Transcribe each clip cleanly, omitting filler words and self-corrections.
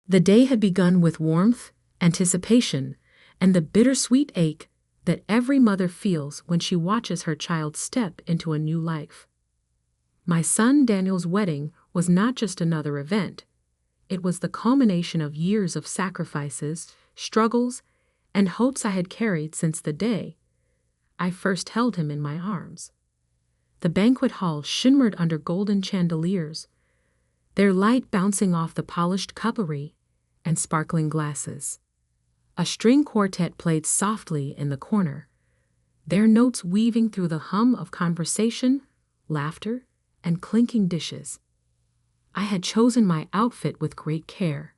The day had begun with warmth, anticipation, and the bittersweet ache that every mother feels when she watches her child step into a new life. My son Daniel's wedding was not just another event. It was the culmination of years of sacrifices, struggles, and hopes I had carried since the day I first held him in my arms. The banquet hall shimmered under golden chandeliers, their light bouncing off the polished cutlery and sparkling glasses. A string quartet played softly in the corner, their notes weaving through the hum of conversation, laughter, and clinking dishes. I had chosen my outfit with great care,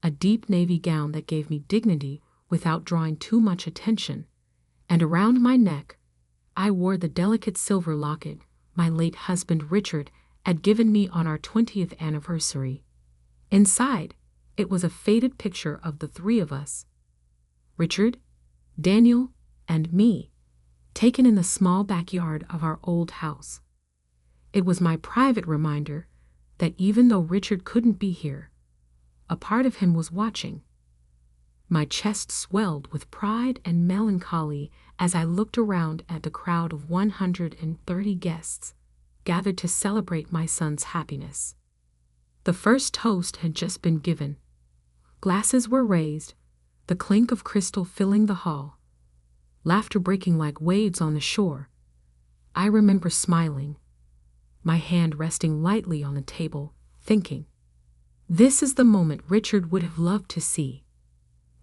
a deep navy gown that gave me dignity without drawing too much attention, and around my neck I wore the delicate silver locket my late husband Richard had given me on our 20th anniversary. Inside, it was a faded picture of the three of us, Richard, Daniel, and me, taken in the small backyard of our old house. It was my private reminder that even though Richard couldn't be here, a part of him was watching. My chest swelled with pride and melancholy as I looked around at the crowd of 130 guests gathered to celebrate my son's happiness. The first toast had just been given. Glasses were raised, the clink of crystal filling the hall, laughter breaking like waves on the shore. I remember smiling, my hand resting lightly on the table, thinking, this is the moment Richard would have loved to see.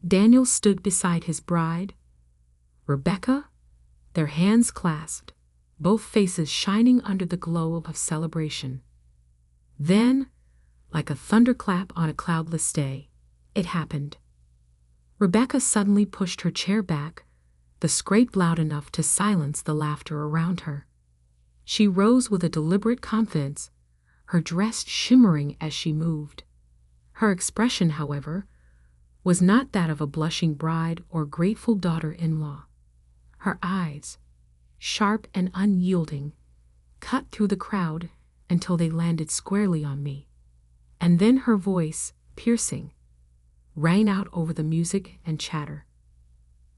Daniel stood beside his bride, Rebecca, their hands clasped, both faces shining under the glow of celebration. Then, like a thunderclap on a cloudless day, it happened. Rebecca suddenly pushed her chair back, the scrape loud enough to silence the laughter around her. She rose with a deliberate confidence, her dress shimmering as she moved. Her expression, however, was not that of a blushing bride or grateful daughter-in-law. Her eyes, sharp and unyielding, cut through the crowd until they landed squarely on me. And then her voice, piercing, rang out over the music and chatter.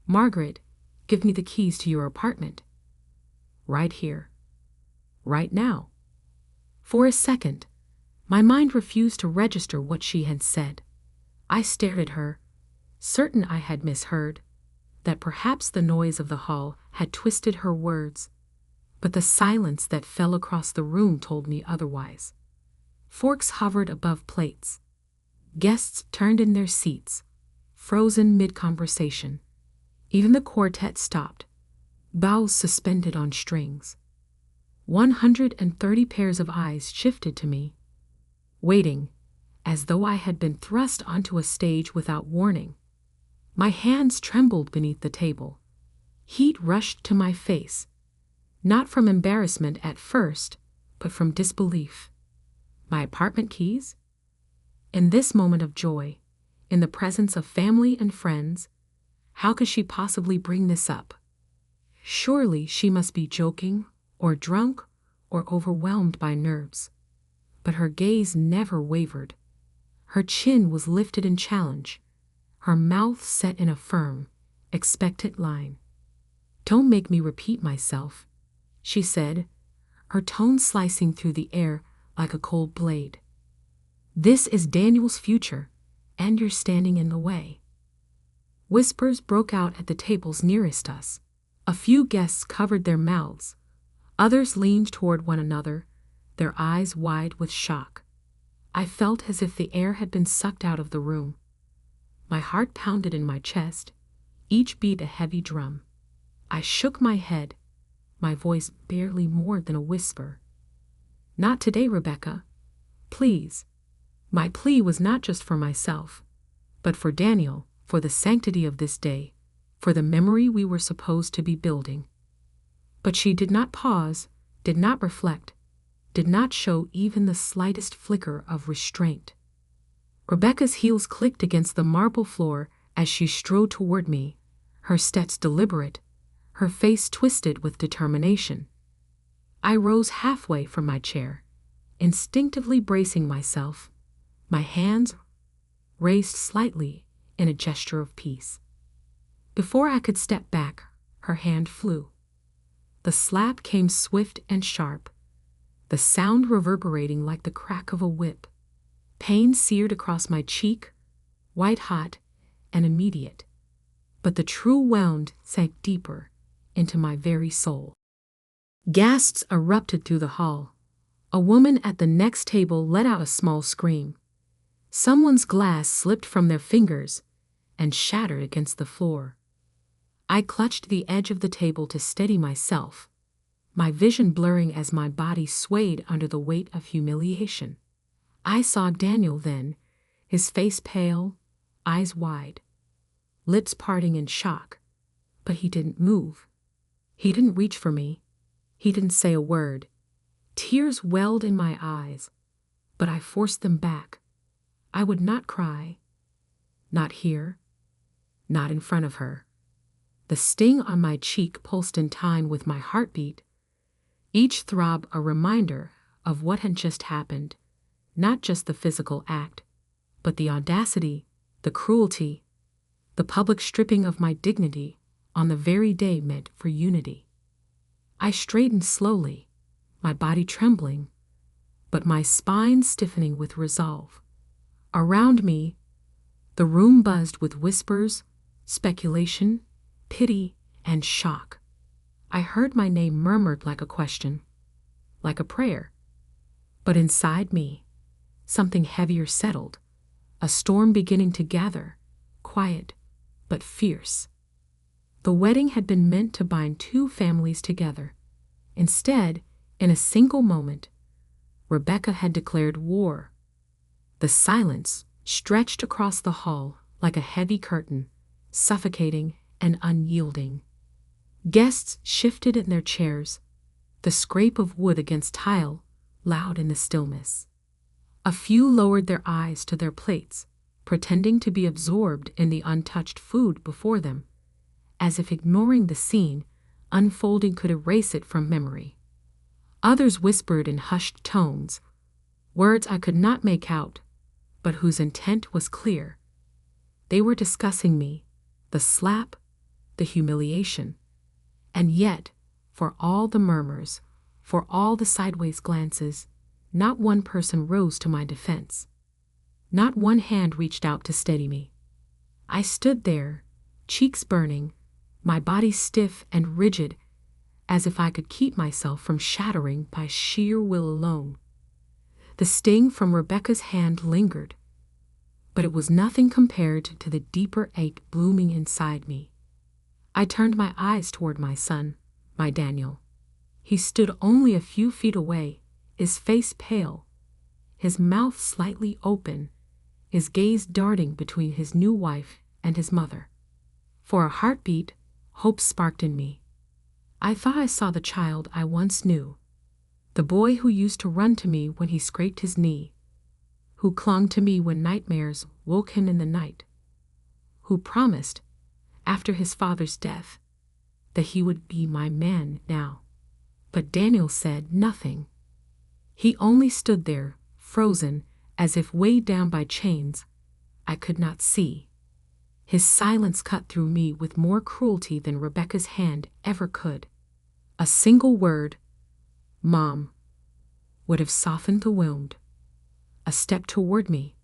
Margaret, give me the keys to your apartment. Right here. Right now. For a second, my mind refused to register what she had said. I stared at her, certain I had misheard, that perhaps the noise of the hall had twisted her words, but the silence that fell across the room told me otherwise. Forks hovered above plates. Guests turned in their seats, frozen mid-conversation. Even the quartet stopped, bows suspended on strings. 130 pairs of eyes shifted to me, waiting, as though I had been thrust onto a stage without warning. My hands trembled beneath the table. Heat rushed to my face, not from embarrassment at first, but from disbelief. My apartment keys? In this moment of joy, in the presence of family and friends, how could she possibly bring this up? Surely she must be joking, or drunk, or overwhelmed by nerves. But her gaze never wavered. Her chin was lifted in challenge, her mouth set in a firm, expectant line. Don't make me repeat myself, she said, her tone slicing through the air like a cold blade. This is Daniel's future, and you're standing in the way. Whispers broke out at the tables nearest us. A few guests covered their mouths. Others leaned toward one another, their eyes wide with shock. I felt as if the air had been sucked out of the room. My heart pounded in my chest, each beat a heavy drum. I shook my head, my voice barely more than a whisper. Not today, Rebecca. Please. My plea was not just for myself, but for Daniel, for the sanctity of this day, for the memory we were supposed to be building. But she did not pause, did not reflect, did not show even the slightest flicker of restraint. Rebecca's heels clicked against the marble floor as she strode toward me, her steps deliberate, her face twisted with determination. I rose halfway from my chair, instinctively bracing myself, my hands raised slightly in a gesture of peace. Before I could step back, her hand flew. The slap came swift and sharp, the sound reverberating like the crack of a whip. Pain seared across my cheek, white-hot and immediate, but the true wound sank deeper into my very soul. Gasps erupted through the hall. A woman at the next table let out a small scream. Someone's glass slipped from their fingers and shattered against the floor. I clutched the edge of the table to steady myself, my vision blurring as my body swayed under the weight of humiliation. I saw Daniel then, his face pale, eyes wide, lips parting in shock, but he didn't move. He didn't reach for me. He didn't say a word. Tears welled in my eyes, but I forced them back. I would not cry. Not here. Not in front of her. The sting on my cheek pulsed in time with my heartbeat, each throb a reminder of what had just happened, not just the physical act, but the audacity, the cruelty, the public stripping of my dignity on the very day meant for unity. I straightened slowly, my body trembling, but my spine stiffening with resolve. Around me, the room buzzed with whispers, speculation, pity, and shock. I heard my name murmured like a question, like a prayer. But inside me, something heavier settled, a storm beginning to gather, quiet but fierce. The wedding had been meant to bind two families together. Instead, in a single moment, Rebecca had declared war. The silence stretched across the hall like a heavy curtain, suffocating and unyielding. Guests shifted in their chairs, the scrape of wood against tile loud in the stillness. A few lowered their eyes to their plates, pretending to be absorbed in the untouched food before them, as if ignoring the scene unfolding could erase it from memory. Others whispered in hushed tones, words I could not make out, but whose intent was clear. They were discussing me, the slap, the humiliation, and yet, for all the murmurs, for all the sideways glances, not one person rose to my defense. Not one hand reached out to steady me. I stood there, cheeks burning, my body stiff and rigid, as if I could keep myself from shattering by sheer will alone. The sting from Rebecca's hand lingered, but it was nothing compared to the deeper ache blooming inside me. I turned my eyes toward my son, my Daniel. He stood only a few feet away, his face pale, his mouth slightly open, his gaze darting between his new wife and his mother. For a heartbeat, hope sparked in me. I thought I saw the child I once knew, the boy who used to run to me when he scraped his knee, who clung to me when nightmares woke him in the night, who promised, after his father's death, that he would be my man now. But Daniel said nothing. He only stood there, frozen, as if weighed down by chains I could not see. His silence cut through me with more cruelty than Rebecca's hand ever could. A single word, "Mom," would have softened the wound. A step toward me,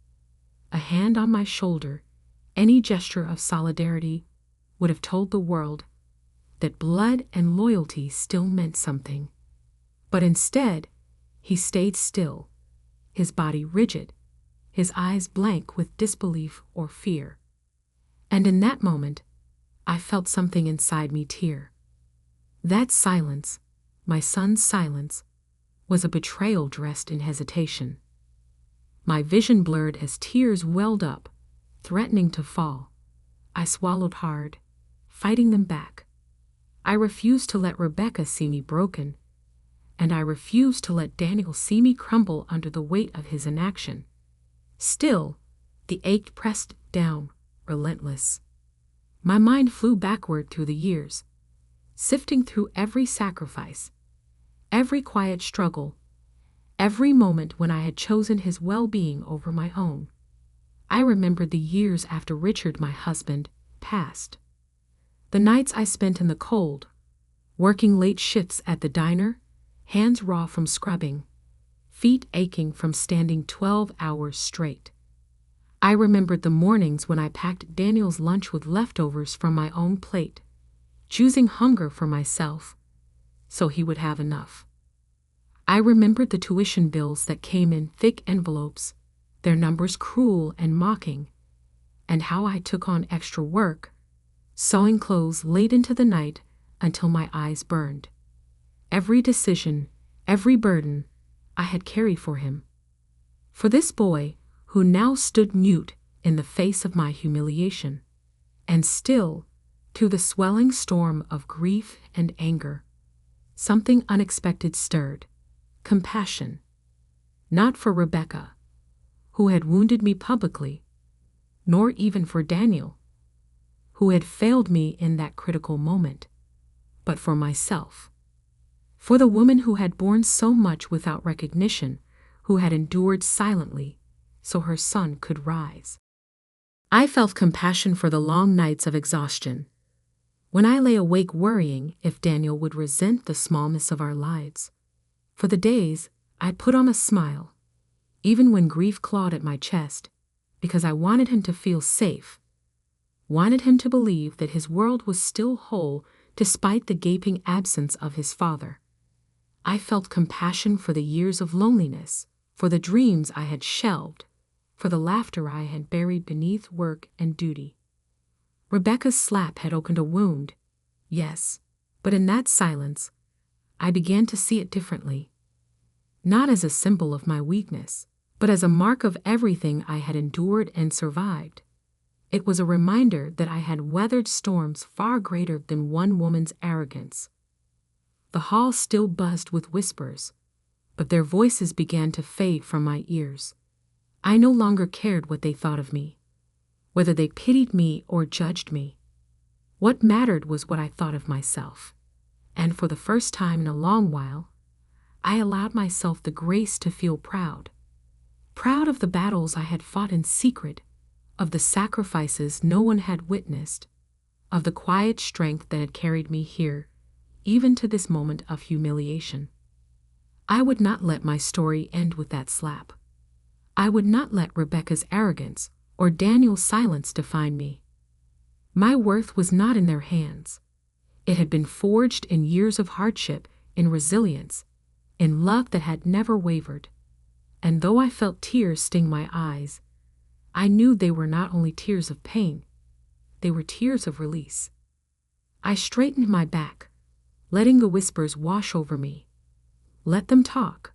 a hand on my shoulder, any gesture of solidarity would have told the world that blood and loyalty still meant something. But instead, he stayed still, his body rigid, his eyes blank with disbelief or fear. And in that moment, I felt something inside me tear. That silence, my son's silence, was a betrayal dressed in hesitation. My vision blurred as tears welled up, threatening to fall. I swallowed hard, fighting them back. I refused to let Rebecca see me broken, and I refused to let Daniel see me crumble under the weight of his inaction. Still, the ache pressed down, relentless. My mind flew backward through the years, sifting through every sacrifice, every quiet struggle, every moment when I had chosen his well-being over my own. I remembered the years after Richard, my husband, passed. The nights I spent in the cold, working late shifts at the diner, hands raw from scrubbing, feet aching from standing 12 hours straight. I remembered the mornings when I packed Daniel's lunch with leftovers from my own plate, choosing hunger for myself, so he would have enough. I remembered the tuition bills that came in thick envelopes, their numbers cruel and mocking, and how I took on extra work, sewing clothes late into the night until my eyes burned. Every decision, every burden, I had carried for him. For this boy, who now stood mute in the face of my humiliation, and still, through the swelling storm of grief and anger, something unexpected stirred, compassion. Not for Rebecca, who had wounded me publicly, nor even for Daniel, who had failed me in that critical moment, but for myself. For the woman who had borne so much without recognition, who had endured silently so her son could rise. I felt compassion for the long nights of exhaustion, when I lay awake worrying if Daniel would resent the smallness of our lives. For the days I'd put on a smile, even when grief clawed at my chest, because I wanted him to feel safe, wanted him to believe that his world was still whole despite the gaping absence of his father. I felt compassion for the years of loneliness, for the dreams I had shelved, for the laughter I had buried beneath work and duty. Rebecca's slap had opened a wound, yes, but in that silence, I began to see it differently. Not as a symbol of my weakness, but as a mark of everything I had endured and survived. It was a reminder that I had weathered storms far greater than one woman's arrogance. The hall still buzzed with whispers, but their voices began to fade from my ears. I no longer cared what they thought of me, whether they pitied me or judged me. What mattered was what I thought of myself, and for the first time in a long while, I allowed myself the grace to feel proud. Proud of the battles I had fought in secret, of the sacrifices no one had witnessed, of the quiet strength that had carried me here, even to this moment of humiliation. I would not let my story end with that slap. I would not let Rebecca's arrogance or Daniel's silence define me. My worth was not in their hands. It had been forged in years of hardship, in resilience, in love that had never wavered. And though I felt tears sting my eyes, I knew they were not only tears of pain, they were tears of release. I straightened my back, letting the whispers wash over me. Let them talk.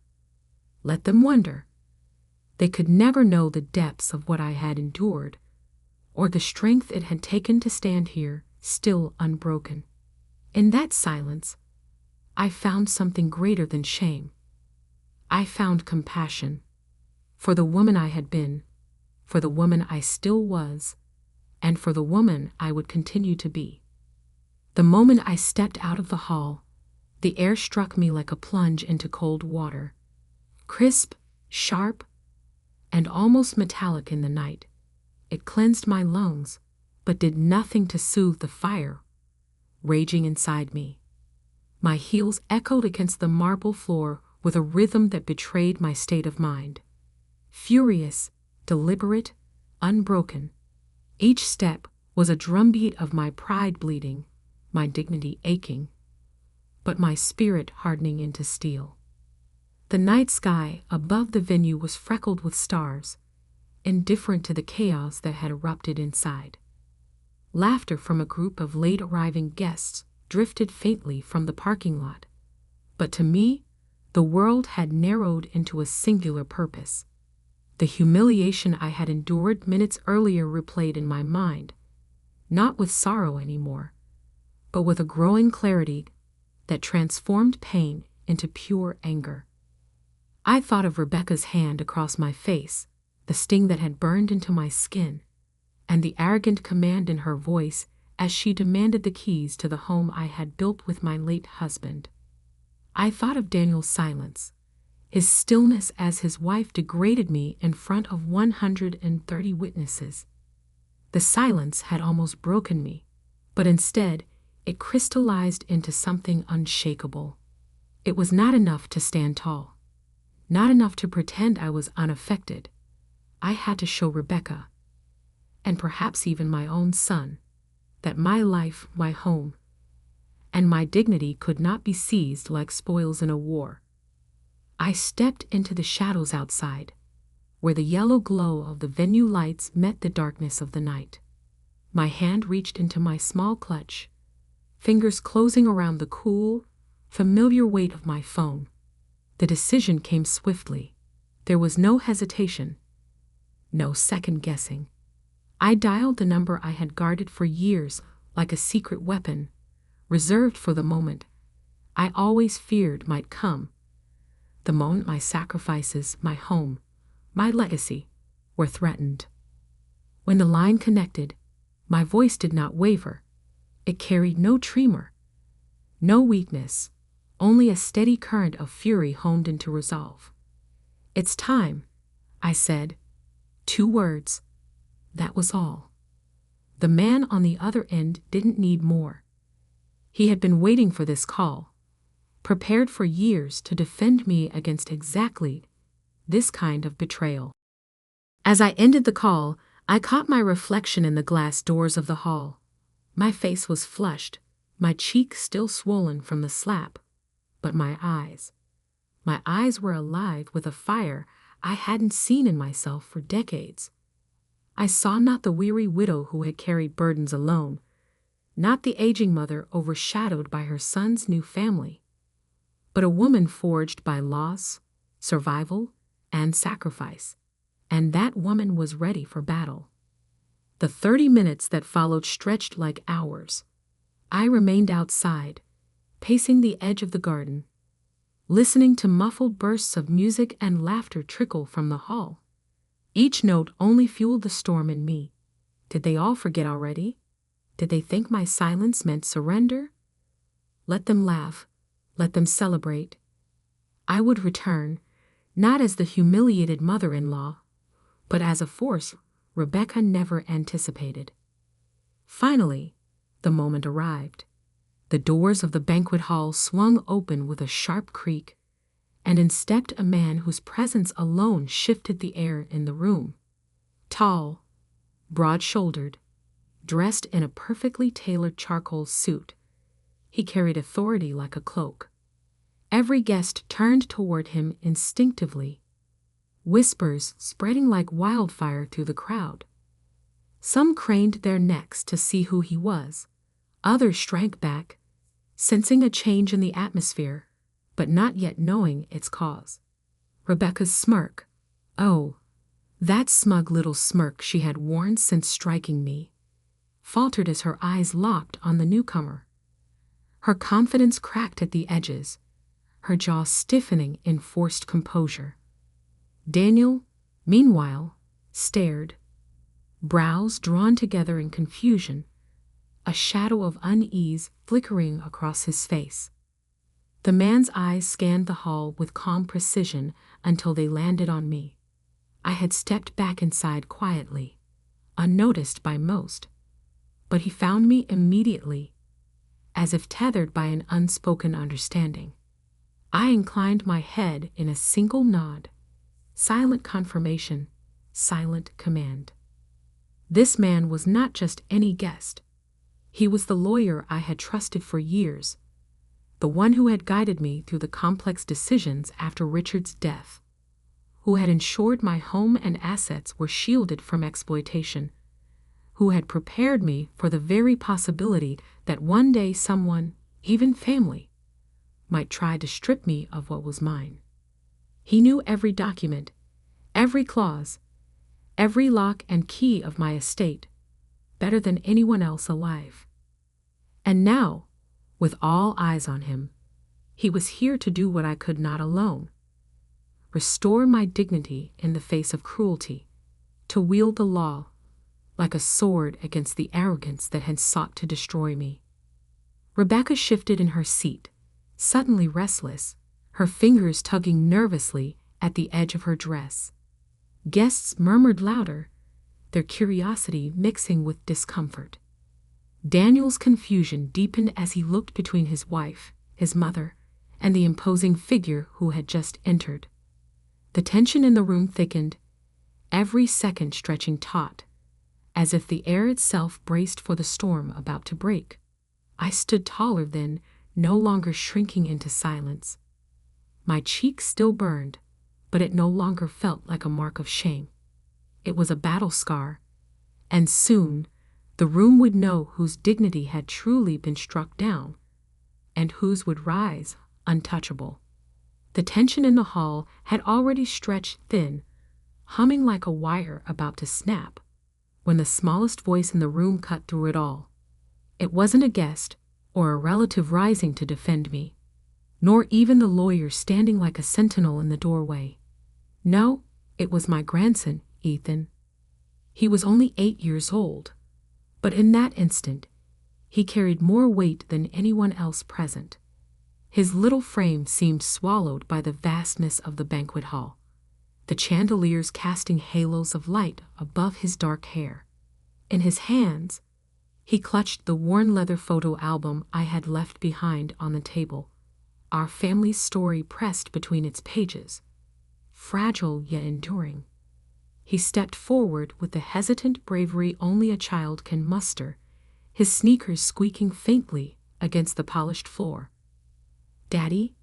Let them wonder. They could never know the depths of what I had endured, or the strength it had taken to stand here, still unbroken. In that silence, I found something greater than shame. I found compassion for the woman I had been, for the woman I still was, and for the woman I would continue to be. The moment I stepped out of the hall, the air struck me like a plunge into cold water, crisp, sharp, and almost metallic in the night. It cleansed my lungs, but did nothing to soothe the fire raging inside me. My heels echoed against the marble floor with a rhythm that betrayed my state of mind. Furious, deliberate, unbroken, each step was a drumbeat of my pride bleeding, my dignity aching, but my spirit hardening into steel. The night sky above the venue was freckled with stars, indifferent to the chaos that had erupted inside. Laughter from a group of late-arriving guests drifted faintly from the parking lot, but to me, the world had narrowed into a singular purpose. The humiliation I had endured minutes earlier replayed in my mind, not with sorrow anymore, but with a growing clarity that transformed pain into pure anger. I thought of Rebecca's hand across my face, the sting that had burned into my skin, and the arrogant command in her voice as she demanded the keys to the home I had built with my late husband. I thought of Daniel's silence, his stillness as his wife degraded me in front of 130 witnesses. The silence had almost broken me, but instead, it crystallized into something unshakable. It was not enough to stand tall, not enough to pretend I was unaffected. I had to show Rebecca, and perhaps even my own son, that my life, my home, and my dignity could not be seized like spoils in a war. I stepped into the shadows outside, where the yellow glow of the venue lights met the darkness of the night. My hand reached into my small clutch, fingers closing around the cool, familiar weight of my phone. The decision came swiftly. There was no hesitation, no second guessing. I dialed the number I had guarded for years like a secret weapon, reserved for the moment I always feared might come, the moment my sacrifices, my home, my legacy were threatened. When the line connected, my voice did not waver. It carried no tremor, no weakness, only a steady current of fury honed into resolve. "It's time," I said. 2 words. That was all. The man on the other end didn't need more. He had been waiting for this call, prepared for years to defend me against exactly this kind of betrayal. As I ended the call, I caught my reflection in the glass doors of the hall. My face was flushed, my cheek still swollen from the slap, but my eyes were alive with a fire I hadn't seen in myself for decades. I saw not the weary widow who had carried burdens alone, not the aging mother overshadowed by her son's new family, but a woman forged by loss, survival, and sacrifice. And that woman was ready for battle. The 30 minutes that followed stretched like hours. I remained outside, pacing the edge of the garden, listening to muffled bursts of music and laughter trickle from the hall. Each note only fueled the storm in me. Did they all forget already? Did they think my silence meant surrender? Let them laugh. Let them celebrate. I would return, not as the humiliated mother-in-law, but as a force Rebecca never anticipated. Finally, the moment arrived. The doors of the banquet hall swung open with a sharp creak, and in stepped a man whose presence alone shifted the air in the room. Tall, broad-shouldered, dressed in a perfectly tailored charcoal suit, he carried authority like a cloak. Every guest turned toward him instinctively, whispers spreading like wildfire through the crowd. Some craned their necks to see who he was. Others shrank back, sensing a change in the atmosphere, but not yet knowing its cause. Rebecca's smirk. Oh, that smug little smirk she had worn since striking me, faltered as her eyes locked on the newcomer. Her confidence cracked at the edges, her jaw stiffening in forced composure. Daniel, meanwhile, stared, brows drawn together in confusion, a shadow of unease flickering across his face. The man's eyes scanned the hall with calm precision until they landed on me. I had stepped back inside quietly, unnoticed by most, but he found me immediately, as if tethered by an unspoken understanding. I inclined my head in a single nod, silent confirmation, silent command. This man was not just any guest. He was the lawyer I had trusted for years, the one who had guided me through the complex decisions after Richard's death, who had ensured my home and assets were shielded from exploitation, who had prepared me for the very possibility that one day someone, even family, might try to strip me of what was mine. He knew every document, every clause, every lock and key of my estate, better than anyone else alive. And now, with all eyes on him, he was here to do what I could not alone: restore my dignity in the face of cruelty, to wield the law like a sword against the arrogance that had sought to destroy me. Rebecca shifted in her seat, suddenly restless, her fingers tugging nervously at the edge of her dress. Guests murmured louder, their curiosity mixing with discomfort. Daniel's confusion deepened as he looked between his wife, his mother, and the imposing figure who had just entered. The tension in the room thickened, every second stretching taut, as if the air itself braced for the storm about to break. I stood taller then, no longer shrinking into silence. My cheek still burned, but it no longer felt like a mark of shame. It was a battle scar, and soon the room would know whose dignity had truly been struck down, and whose would rise untouchable. The tension in the hall had already stretched thin, humming like a wire about to snap, when the smallest voice in the room cut through it all. It wasn't a guest or a relative rising to defend me, nor even the lawyer standing like a sentinel in the doorway. No, it was my grandson, Ethan. He was only 8 years old, but in that instant, he carried more weight than anyone else present. His little frame seemed swallowed by the vastness of the banquet hall, the chandeliers casting halos of light above his dark hair. In his hands, he clutched the worn leather photo album I had left behind on the table, our family's story pressed between its pages, fragile yet enduring. He stepped forward with the hesitant bravery only a child can muster, his sneakers squeaking faintly against the polished floor. "Daddy,"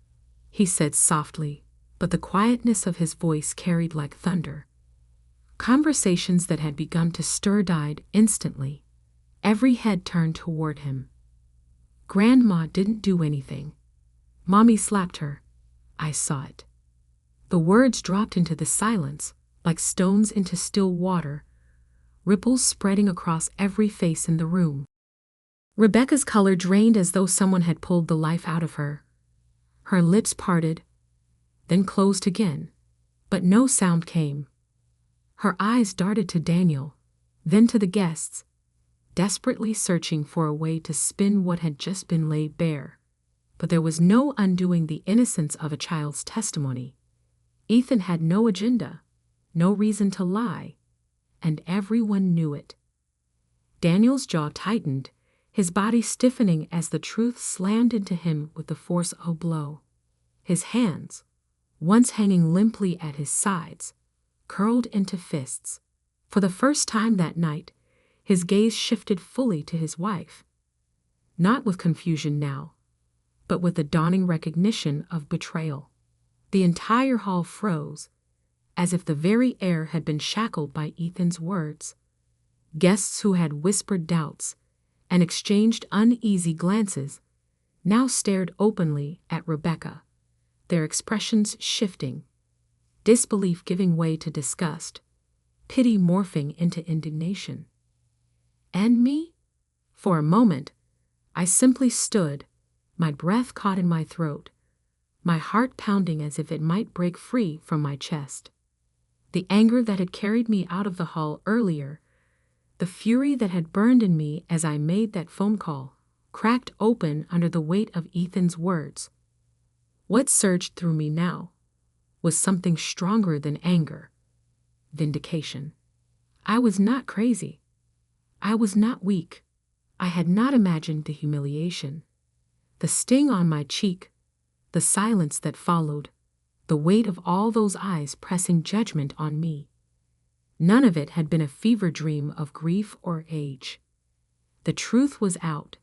he said softly, but the quietness of his voice carried like thunder. Conversations that had begun to stir died instantly. Every head turned toward him. Grandma didn't do anything. Mommy slapped her. I saw it. The words dropped into the silence, like stones into still water, ripples spreading across every face in the room. Rebecca's color drained as though someone had pulled the life out of her. Her lips parted, then closed again, but no sound came. Her eyes darted to Daniel, then to the guests, desperately searching for a way to spin what had just been laid bare. But there was no undoing the innocence of a child's testimony. Ethan had no agenda, no reason to lie, and everyone knew it. Daniel's jaw tightened, his body stiffening as the truth slammed into him with the force of a blow. His hands, once hanging limply at his sides, curled into fists. For the first time that night, his gaze shifted fully to his wife. Not with confusion now, but with the dawning recognition of betrayal. The entire hall froze, as if the very air had been shackled by Ethan's words. Guests who had whispered doubts and exchanged uneasy glances now stared openly at Rebecca, their expressions shifting, disbelief giving way to disgust, pity morphing into indignation. And me? For a moment, I simply stood, my breath caught in my throat, my heart pounding as if it might break free from my chest. The anger that had carried me out of the hall earlier, the fury that had burned in me as I made that phone call, cracked open under the weight of Ethan's words. What surged through me now was something stronger than anger: vindication. I was not crazy. I was not weak. I had not imagined the humiliation, the sting on my cheek, the silence that followed, the weight of all those eyes pressing judgment on me. None of it had been a fever dream of grief or age. The truth was out,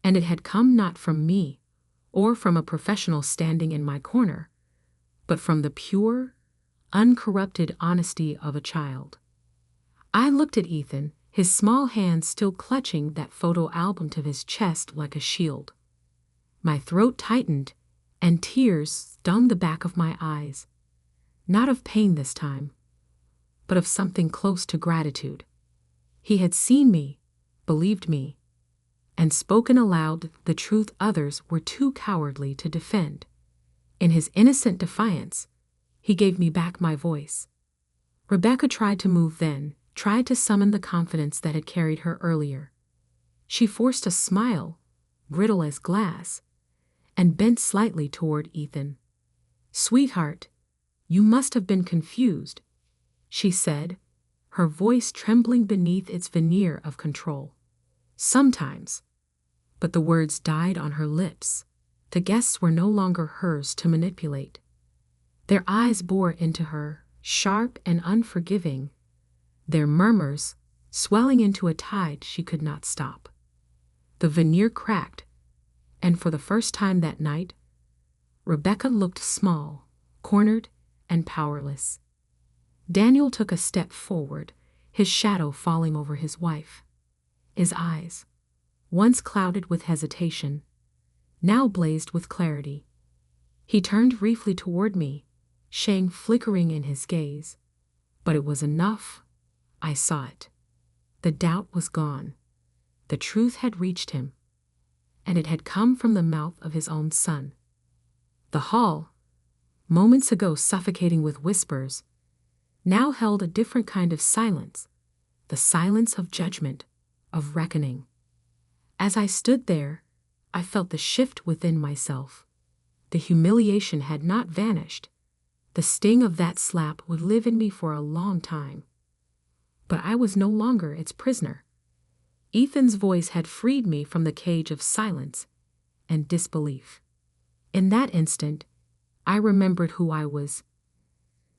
and it had come not from me or from a professional standing in my corner, but from the pure, uncorrupted honesty of a child. I looked at Ethan, his small hands still clutching that photo album to his chest like a shield. My throat tightened, and tears stung the back of my eyes, not of pain this time, but of something close to gratitude. He had seen me, believed me, and spoken aloud the truth others were too cowardly to defend. In his innocent defiance, he gave me back my voice. Rebecca tried to move then, tried to summon the confidence that had carried her earlier. She forced a smile, brittle as glass, and bent slightly toward Ethan. "Sweetheart, you must have been confused," she said, her voice trembling beneath its veneer of control. "Sometimes." But the words died on her lips. The guests were no longer hers to manipulate. Their eyes bore into her, sharp and unforgiving, their murmurs swelling into a tide she could not stop. The veneer cracked, and for the first time that night, Rebecca looked small, cornered, and powerless. Daniel took a step forward, his shadow falling over his wife. His eyes, once clouded with hesitation, now blazed with clarity. He turned briefly toward me, shame flickering in his gaze. But it was enough. I saw it. The doubt was gone. The truth had reached him, and it had come from the mouth of his own son. The hall, moments ago suffocating with whispers, now held a different kind of silence, the silence of judgment, of reckoning. As I stood there, I felt the shift within myself. The humiliation had not vanished. The sting of that slap would live in me for a long time. But I was no longer its prisoner. Ethan's voice had freed me from the cage of silence and disbelief. In that instant, I remembered who I was.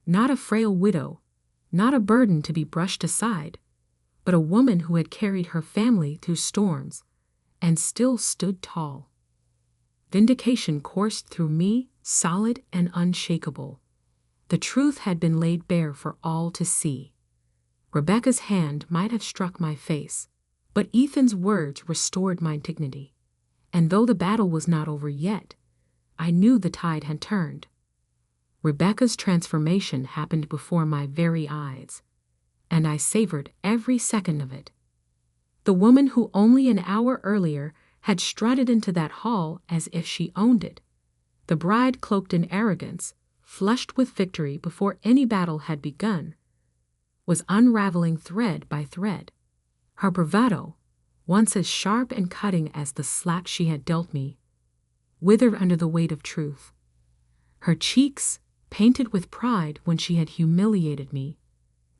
Not a frail widow, not a burden to be brushed aside, but a woman who had carried her family through storms and still stood tall. Vindication coursed through me, solid and unshakable. The truth had been laid bare for all to see. Rebecca's hand might have struck my face, but Ethan's words restored my dignity. And though the battle was not over yet, I knew the tide had turned. Rebecca's transformation happened before my very eyes, and I savored every second of it. The woman who only an hour earlier had strutted into that hall as if she owned it, the bride cloaked in arrogance, flushed with victory before any battle had begun, was unraveling thread by thread. Her bravado, once as sharp and cutting as the slap she had dealt me, withered under the weight of truth. Her cheeks, painted with pride when she had humiliated me,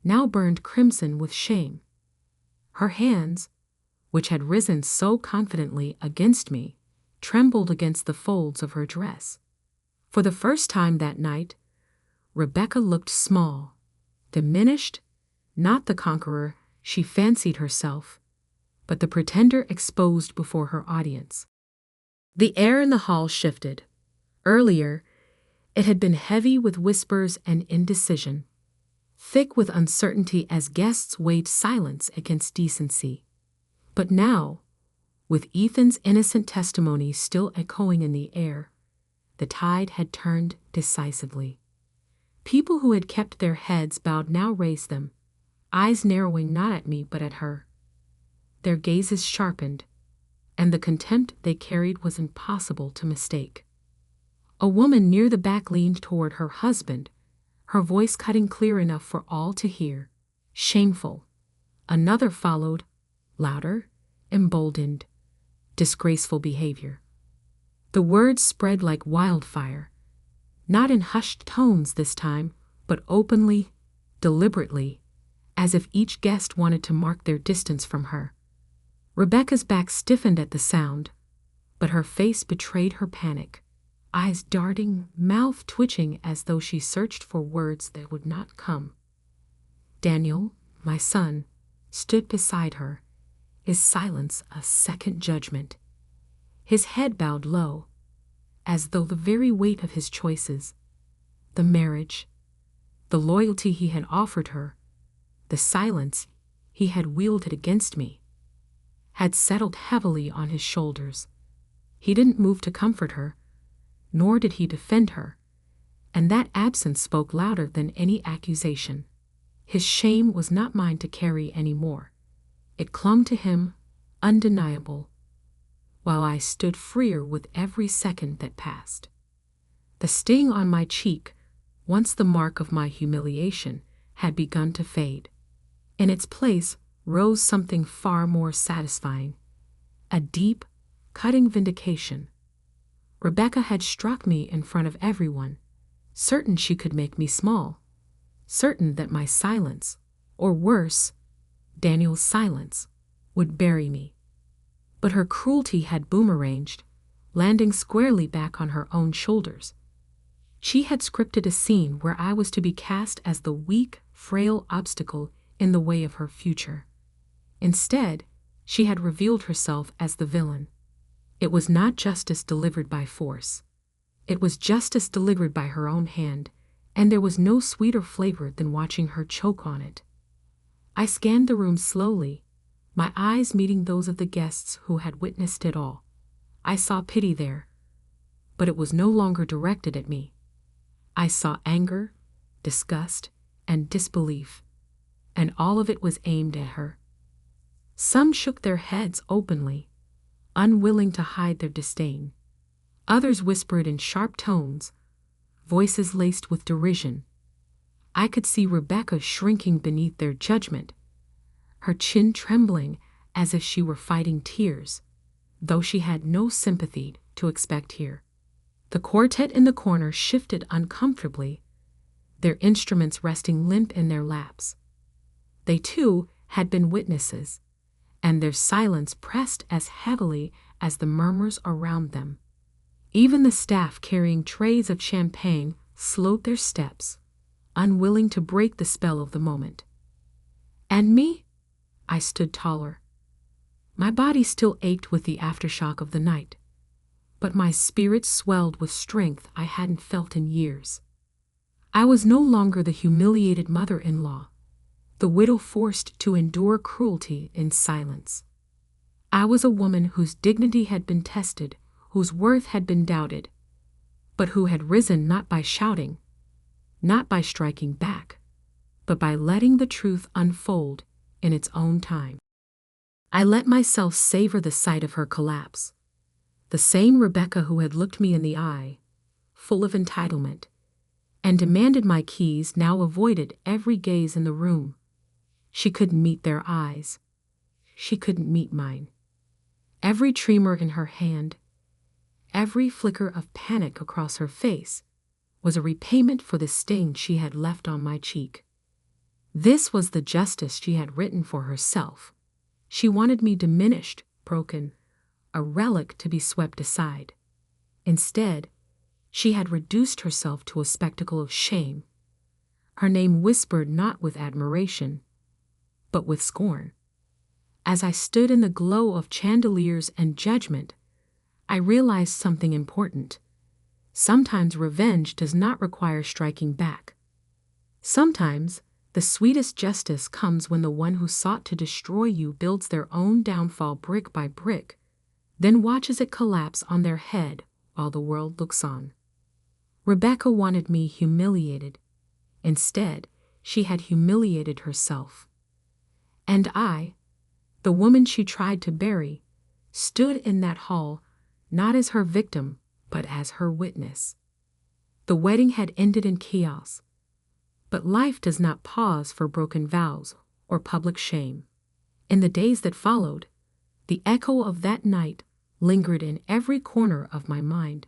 now burned crimson with shame. Her hands, which had risen so confidently against me, trembled against the folds of her dress. For the first time that night, Rebecca looked small, diminished, not the conqueror she fancied herself, but the pretender exposed before her audience. The air in the hall shifted. Earlier, it had been heavy with whispers and indecision, thick with uncertainty as guests weighed silence against decency. But now, with Ethan's innocent testimony still echoing in the air, the tide had turned decisively. People who had kept their heads bowed now raised them, eyes narrowing not at me but at her. Their gazes sharpened, and the contempt they carried was impossible to mistake. A woman near the back leaned toward her husband, her voice cutting clear enough for all to hear. Shameful. Another followed, louder, emboldened, disgraceful behavior. The words spread like wildfire, not in hushed tones this time, but openly, deliberately, as if each guest wanted to mark their distance from her. Rebecca's back stiffened at the sound, but her face betrayed her panic, eyes darting, mouth twitching as though she searched for words that would not come. Daniel, my son, stood beside her, his silence a second judgment. His head bowed low, as though the very weight of his choices, the marriage, the loyalty he had offered her, the silence he had wielded against me, had settled heavily on his shoulders. He didn't move to comfort her, nor did he defend her, and that absence spoke louder than any accusation. His shame was not mine to carry any more. It clung to him, undeniable, while I stood freer with every second that passed. The sting on my cheek, once the mark of my humiliation, had begun to fade. In its place rose something far more satisfying, a deep, cutting vindication. Rebecca had struck me in front of everyone, certain she could make me small, certain that my silence, or worse, Daniel's silence, would bury me. But her cruelty had boomeranged, landing squarely back on her own shoulders. She had scripted a scene where I was to be cast as the weak, frail obstacle in the way of her future. Instead, she had revealed herself as the villain. It was not justice delivered by force. It was justice delivered by her own hand, and there was no sweeter flavor than watching her choke on it. I scanned the room slowly, my eyes meeting those of the guests who had witnessed it all. I saw pity there, but it was no longer directed at me. I saw anger, disgust, and disbelief, and all of it was aimed at her. Some shook their heads openly, unwilling to hide their disdain. Others whispered in sharp tones, voices laced with derision. I could see Rebecca shrinking beneath their judgment, her chin trembling as if she were fighting tears, though she had no sympathy to expect here. The quartet in the corner shifted uncomfortably, their instruments resting limp in their laps. They too had been witnesses, and their silence pressed as heavily as the murmurs around them. Even the staff carrying trays of champagne slowed their steps, unwilling to break the spell of the moment. And me? I stood taller. My body still ached with the aftershock of the night, but my spirit swelled with strength I hadn't felt in years. I was no longer the humiliated mother-in-law, the widow forced to endure cruelty in silence. I was a woman whose dignity had been tested, whose worth had been doubted, but who had risen not by shouting, not by striking back, but by letting the truth unfold in its own time. I let myself savor the sight of her collapse. The same Rebecca who had looked me in the eye, full of entitlement, and demanded my keys now avoided every gaze in the room. She couldn't meet their eyes. She couldn't meet mine. Every tremor in her hand, every flicker of panic across her face, was a repayment for the stain she had left on my cheek. This was the justice she had written for herself. She wanted me diminished, broken, a relic to be swept aside. Instead, she had reduced herself to a spectacle of shame, her name whispered not with admiration, but with scorn. As I stood in the glow of chandeliers and judgment, I realized something important. Sometimes revenge does not require striking back. Sometimes the sweetest justice comes when the one who sought to destroy you builds their own downfall brick by brick, then watches it collapse on their head while the world looks on. Rebecca wanted me humiliated. Instead, she had humiliated herself. And I, the woman she tried to bury, stood in that hall not as her victim, but as her witness. The wedding had ended in chaos, but life does not pause for broken vows or public shame. In the days that followed, the echo of that night lingered in every corner of my mind.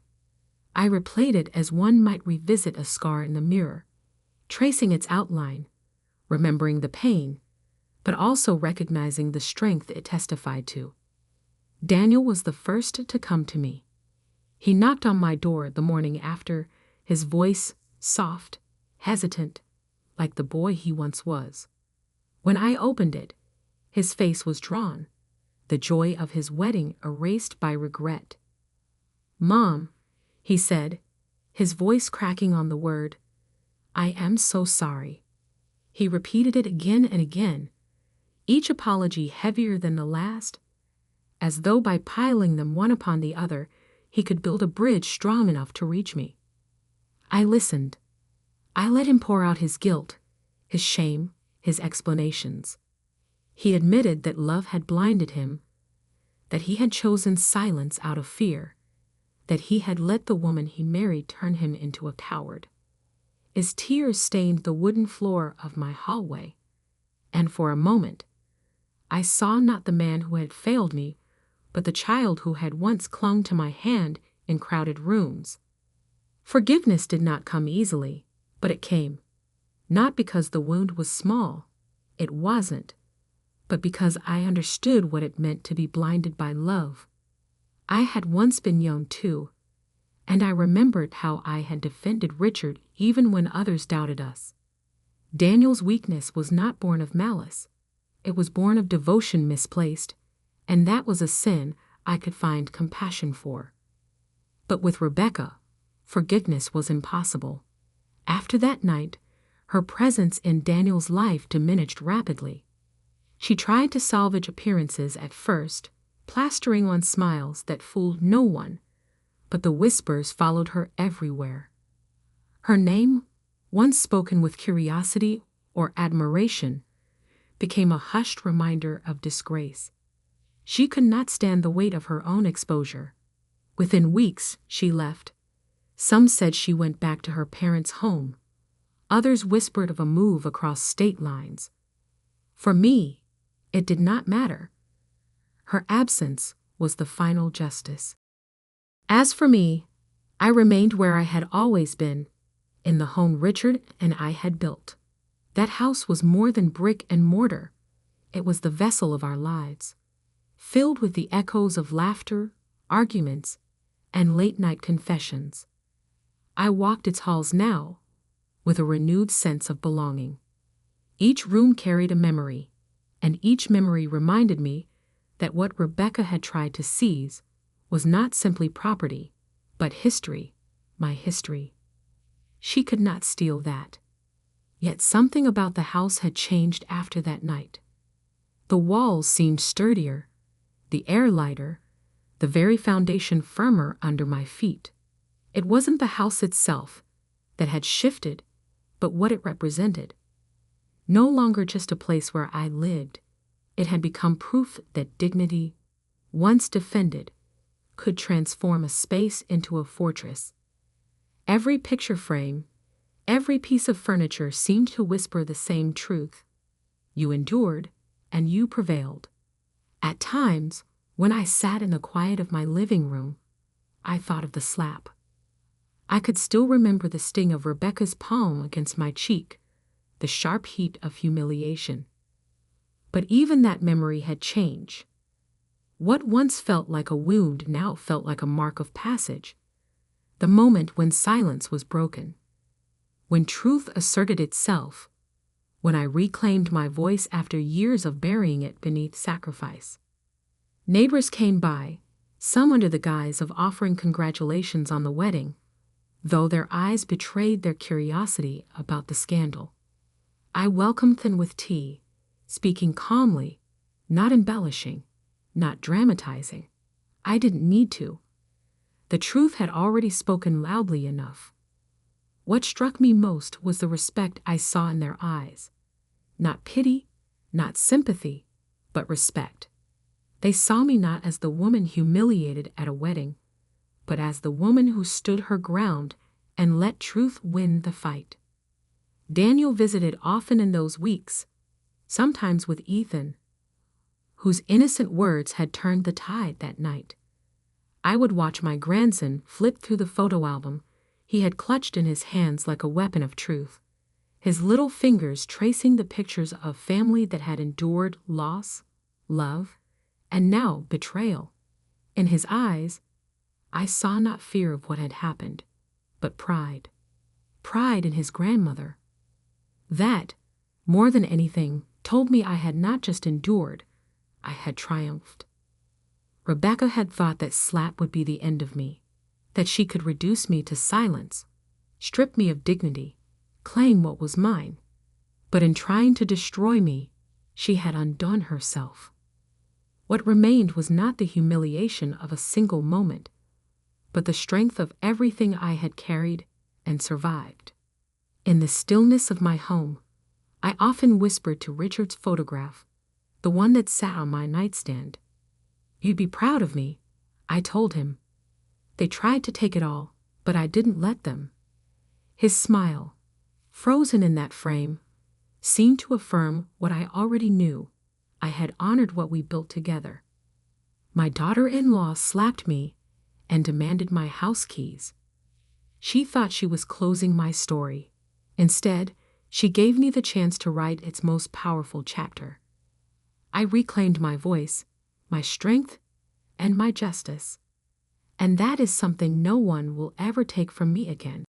I replayed it as one might revisit a scar in the mirror, tracing its outline, remembering the pain, but also recognizing the strength it testified to. Daniel was the first to come to me. He knocked on my door the morning after, his voice soft, hesitant, like the boy he once was. When I opened it, his face was drawn, the joy of his wedding erased by regret. "Mom," he said, his voice cracking on the word, "I am so sorry." He repeated it again and again, each apology heavier than the last, as though by piling them one upon the other, he could build a bridge strong enough to reach me. I listened. I let him pour out his guilt, his shame, his explanations. He admitted that love had blinded him, that he had chosen silence out of fear, that he had let the woman he married turn him into a coward. His tears stained the wooden floor of my hallway, and for a moment, I saw not the man who had failed me, but the child who had once clung to my hand in crowded rooms. Forgiveness did not come easily, but it came. Not because the wound was small, it wasn't, but because I understood what it meant to be blinded by love. I had once been young too, and I remembered how I had defended Richard even when others doubted us. Daniel's weakness was not born of malice. It was born of devotion misplaced, and that was a sin I could find compassion for. But with Rebecca, forgiveness was impossible. After that night, her presence in Daniel's life diminished rapidly. She tried to salvage appearances at first, plastering on smiles that fooled no one, but the whispers followed her everywhere. Her name, once spoken with curiosity or admiration, became a hushed reminder of disgrace. She could not stand the weight of her own exposure. Within weeks, she left. Some said she went back to her parents' home. Others whispered of a move across state lines. For me, it did not matter. Her absence was the final justice. As for me, I remained where I had always been, in the home Richard and I had built. That house was more than brick and mortar. It was the vessel of our lives, filled with the echoes of laughter, arguments, and late-night confessions. I walked its halls now, with a renewed sense of belonging. Each room carried a memory, and each memory reminded me that what Rebecca had tried to seize was not simply property, but history, my history. She could not steal that. Yet something about the house had changed after that night. The walls seemed sturdier, the air lighter, the very foundation firmer under my feet. It wasn't the house itself that had shifted, but what it represented. No longer just a place where I lived, it had become proof that dignity, once defended, could transform a space into a fortress. Every picture frame, every piece of furniture seemed to whisper the same truth. You endured, and you prevailed. At times, when I sat in the quiet of my living room, I thought of the slap. I could still remember the sting of Rebecca's palm against my cheek, the sharp heat of humiliation. But even that memory had changed. What once felt like a wound now felt like a mark of passage. The moment when silence was broken, when truth asserted itself, when I reclaimed my voice after years of burying it beneath sacrifice. Neighbors came by, some under the guise of offering congratulations on the wedding, though their eyes betrayed their curiosity about the scandal. I welcomed them with tea, speaking calmly, not embellishing, not dramatizing. I didn't need to. The truth had already spoken loudly enough. What struck me most was the respect I saw in their eyes. Not pity, not sympathy, but respect. They saw me not as the woman humiliated at a wedding, but as the woman who stood her ground and let truth win the fight. Daniel visited often in those weeks, sometimes with Ethan, whose innocent words had turned the tide that night. I would watch my grandson flip through the photo album he had clutched in his hands like a weapon of truth, his little fingers tracing the pictures of family that had endured loss, love, and now betrayal. In his eyes, I saw not fear of what had happened, but pride. Pride in his grandmother. That, more than anything, told me I had not just endured, I had triumphed. Rebecca had thought that slap would be the end of me, that she could reduce me to silence, strip me of dignity, claim what was mine. But in trying to destroy me, she had undone herself. What remained was not the humiliation of a single moment, but the strength of everything I had carried and survived. In the stillness of my home, I often whispered to Richard's photograph, the one that sat on my nightstand. "You'd be proud of me," I told him. They tried to take it all, but I didn't let them. His smile, frozen in that frame, seemed to affirm what I already knew. I had honored what we built together. My daughter-in-law slapped me and demanded my house keys. She thought she was closing my story. Instead, she gave me the chance to write its most powerful chapter. I reclaimed my voice, my strength, and my justice. And that is something no one will ever take from me again.